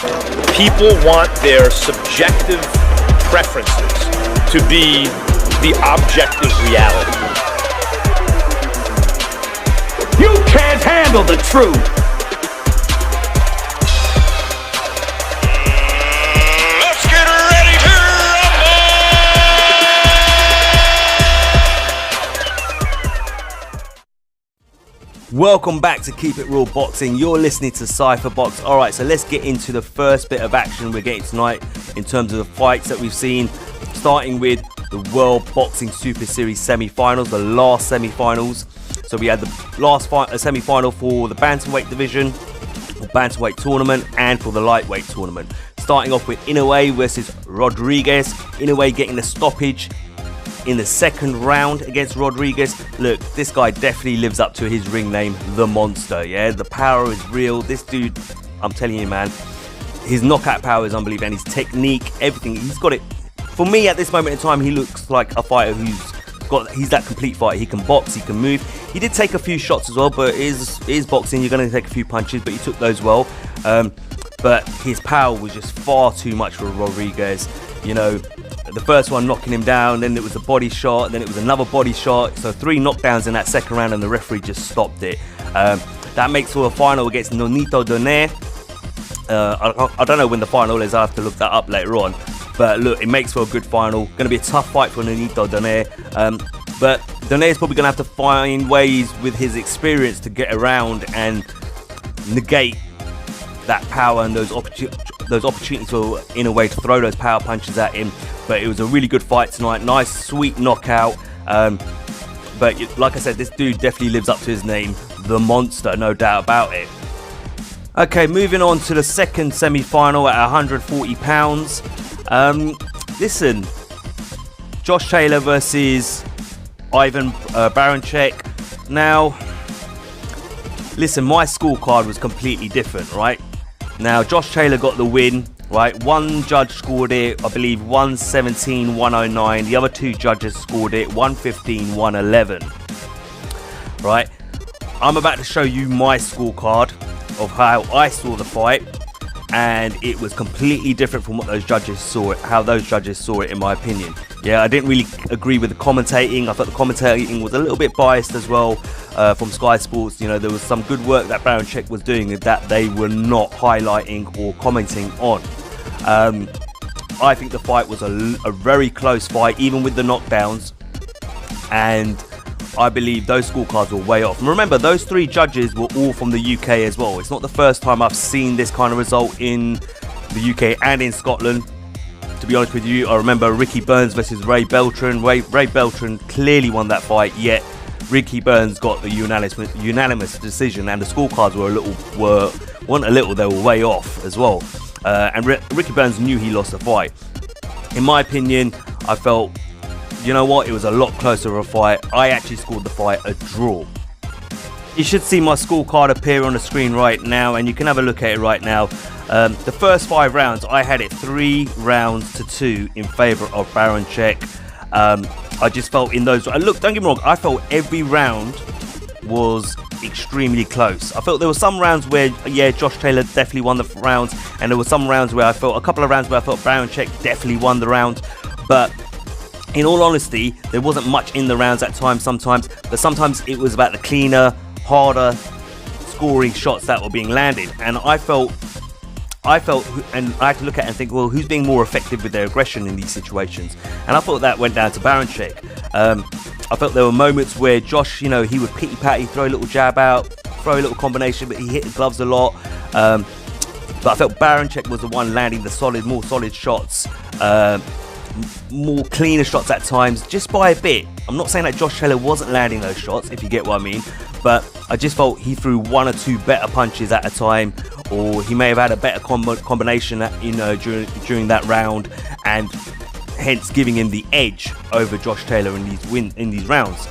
People want their subjective preferences to be the objective reality. You can't handle the truth! Let's get ready to rumble! Welcome back to Keep It Real Boxing. You're listening to Cypher Box. Alright, so let's get into the first bit of action we're getting tonight in terms of the fights that we've seen, starting with the World Boxing Super Series semi-finals, the last semi-finals. So we had the last semi-final for the bantamweight division, or bantamweight tournament, and for the lightweight tournament. Starting off with Inoue versus Rodriguez. Inoue getting the stoppage in the second round against Rodriguez. Look, this guy definitely lives up to his ring name, The Monster. Yeah, the power is real. This dude, I'm telling you, man, his knockout power is unbelievable, and his technique, everything, he's got it. For me, at this moment in time, he looks like a fighter he's that complete fighter. He can box, he can move. He did take a few shots as well, but it is boxing. You're going to take a few punches, but he took those well. But his power was just far too much for Rodriguez. You know, the first one knocking him down, then it was a body shot, then it was another body shot. So 3 knockdowns in that second round, and the referee just stopped it. That makes for a final against Nonito Donaire. I don't know when the final is. I have to look that up later on. But look, it makes for a good final. Going to be a tough fight for Nonito Donaire. But Donaire is probably going to have to find ways with his experience to get around and negate that power and those opportunities for, in a way, to throw those power punches at him. But it was a really good fight tonight. Nice, sweet knockout. But like I said, this dude definitely lives up to his name, The Monster, no doubt about it. Okay, moving on to the second semi-final at 140 pounds. Listen, Josh Taylor versus Ivan Baranchyk. Now, listen, my scorecard was completely different, right? Now, Josh Taylor got the win, right? One judge scored it, I believe, 117-109. The other 2 judges scored it 115-111. Right? I'm about to show you my scorecard of how I saw the fight, and it was completely different from what those judges saw it, how those judges saw it, in my opinion. Yeah, I didn't really agree with the commentating. I thought the commentating was a little bit biased as well from Sky Sports. You know, there was some good work that Baranchyk was doing that they were not highlighting or commenting on. I think the fight was a very close fight, even with the knockdowns, and I believe those scorecards were way off. And remember, those 3 judges were all from the UK as well. It's not the first time I've seen this kind of result in the UK and in Scotland. To be honest with you, I remember Ricky Burns versus Ray Beltran. Ray Beltran clearly won that fight, yet Ricky Burns got the unanimous decision, and the scorecards they were way off as well. And Ricky Burns knew he lost the fight. In my opinion, I felt, you know what, it was a lot closer of a fight. I actually scored the fight a draw. You should see my scorecard appear on the screen right now, and you can have a look at it right now. The first 5 rounds, I had it 3 rounds to 2 in favour of Baranchyk. I just felt in those... Look, don't get me wrong, I felt every round was extremely close. I felt there were some rounds where, yeah, Josh Taylor definitely won the rounds, and there were some rounds where I felt, a couple of rounds where I felt Baranchyk definitely won the round. But in all honesty, there wasn't much in the rounds at times sometimes, but sometimes it was about the cleaner, harder scoring shots that were being landed. And I felt, and I had to look at it and think, well, who's being more effective with their aggression in these situations? And I thought that went down to Baranchyk. I felt there were moments where Josh, you know, he would pity-patty, throw a little jab out, throw a little combination, but he hit the gloves a lot. But I felt Baranchyk was the one landing the more solid shots, more cleaner shots at times, just by a bit. I'm not saying that Josh Taylor wasn't landing those shots, if you get what I mean, but I just felt he threw 1 or 2 better punches at a time, or he may have had a better combination, you know, during that round, and hence giving him the edge over Josh Taylor in these rounds.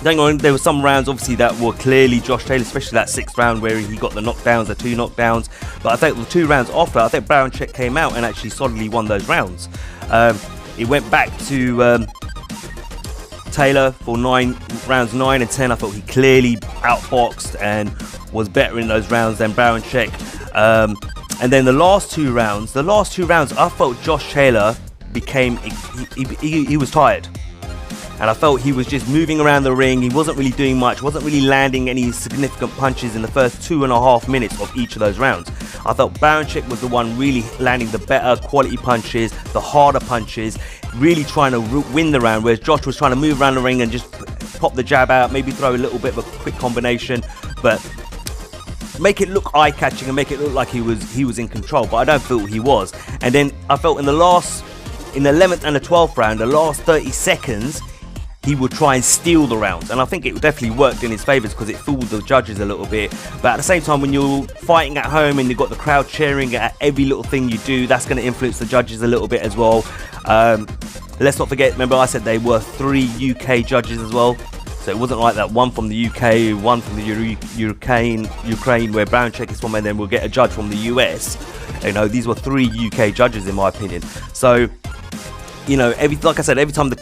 Hang on, there were some rounds obviously that were clearly Josh Taylor, especially that 6th round where he got the knockdowns, the 2 knockdowns. But I think the 2 rounds after, I think Baranchyk came out and actually solidly won those rounds. It went back to Taylor for rounds 9 and 10. I thought he clearly outboxed and was better in those rounds than Baranchyk. And then the last two rounds, I felt Josh Taylor became, he was tired. And I felt he was just moving around the ring. He wasn't really doing much, wasn't really landing any significant punches in the first 2.5 minutes of each of those rounds. I felt Baranchyk was the one really landing the better quality punches, the harder punches, really trying to win the round, whereas Josh was trying to move around the ring and just pop the jab out, maybe throw a little bit of a quick combination, but make it look eye-catching and make it look like he was in control, but I don't feel he was. And then I felt in the 11th and the 12th round, the last 30 seconds, he would try and steal the rounds, and I think it definitely worked in his favours because it fooled the judges a little bit. But at the same time, when you're fighting at home and you've got the crowd cheering at every little thing you do, that's going to influence the judges a little bit as well. Let's not forget, remember I said they were 3 UK judges as well, so it wasn't like that, one from the UK, one from the Ukraine where Baranchyk is from, and then we'll get a judge from the US. You know, these were 3 UK judges in my opinion. So, you know, like I said, every time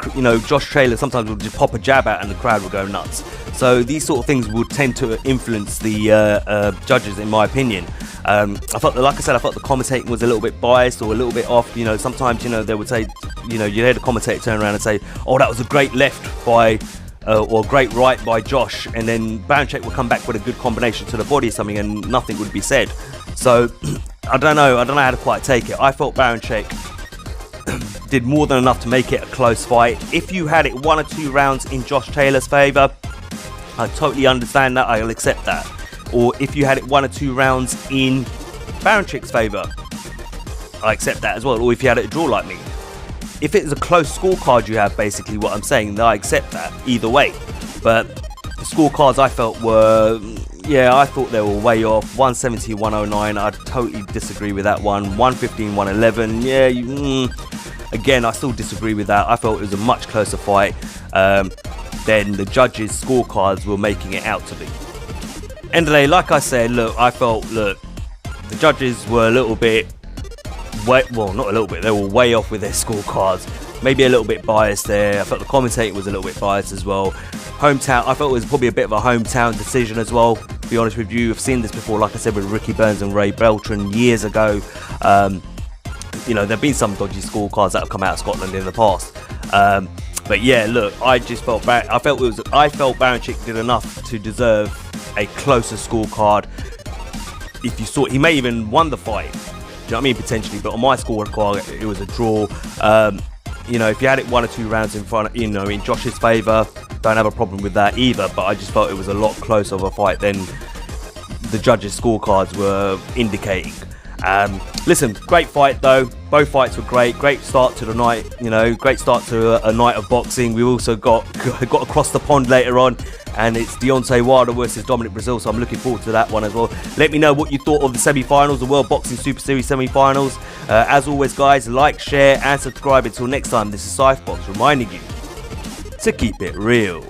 Josh Taylor sometimes would just pop a jab out and the crowd would go nuts. So these sort of things would tend to influence the judges, in my opinion. I felt, like I said, I felt the commentating was a little bit biased or a little bit off. You know, sometimes, you know, they would say, you know, you hear the commentator turn around and say, "Oh, that was a great left by." Or great right by Josh, and then Baranchyk would come back with a good combination to the body or something, and nothing would be said. So I don't know how to quite take it. I felt Baranchyk did more than enough to make it a close fight. If you had it 1 or 2 rounds in Josh Taylor's favour, I totally understand that, I'll accept that. Or if you had it 1 or 2 rounds in Barancyk's favour, I accept that as well. Or if you had it a draw like me. If it is a close scorecard you have, basically what I'm saying, then I accept that either way. But the scorecards I felt were, yeah, I thought they were way off. 170, 109, I totally disagree with that one. 115, 111, yeah, again, I still disagree with that. I felt it was a much closer fight than the judges' scorecards were making it out to be. End of the day, like I said, I felt the judges were a little bit, well, not a little bit, they were way off with their scorecards. Maybe a little bit biased there. I felt the commentator was a little bit biased as well. Hometown, I felt it was probably a bit of a hometown decision as well, to be honest with you. I've seen this before, like I said, with Ricky Burns and Ray Beltran years ago. You know, there have been some dodgy scorecards that have come out of Scotland in the past. But yeah, look, I felt Baranchyk did enough to deserve a closer scorecard. If you saw, he may even won the fight. Do you know what I mean? Potentially, but on my scorecard, it was a draw. You know, if you had it 1 or 2 rounds in front, you know, in Josh's favour, don't have a problem with that either. But I just felt it was a lot closer of a fight than the judges' scorecards were indicating. Listen, great fight though. Both fights were great. Great start to the night. You know, great start to a night of boxing. We also got across the pond later on, and it's Deontay Wilder versus Dominic Breazeale, so I'm looking forward to that one as well. Let me know what you thought of the semi-finals, the World Boxing Super Series semi-finals. As always, guys, like, share, and subscribe. Until next time, this is Cyphbox reminding you to keep it real.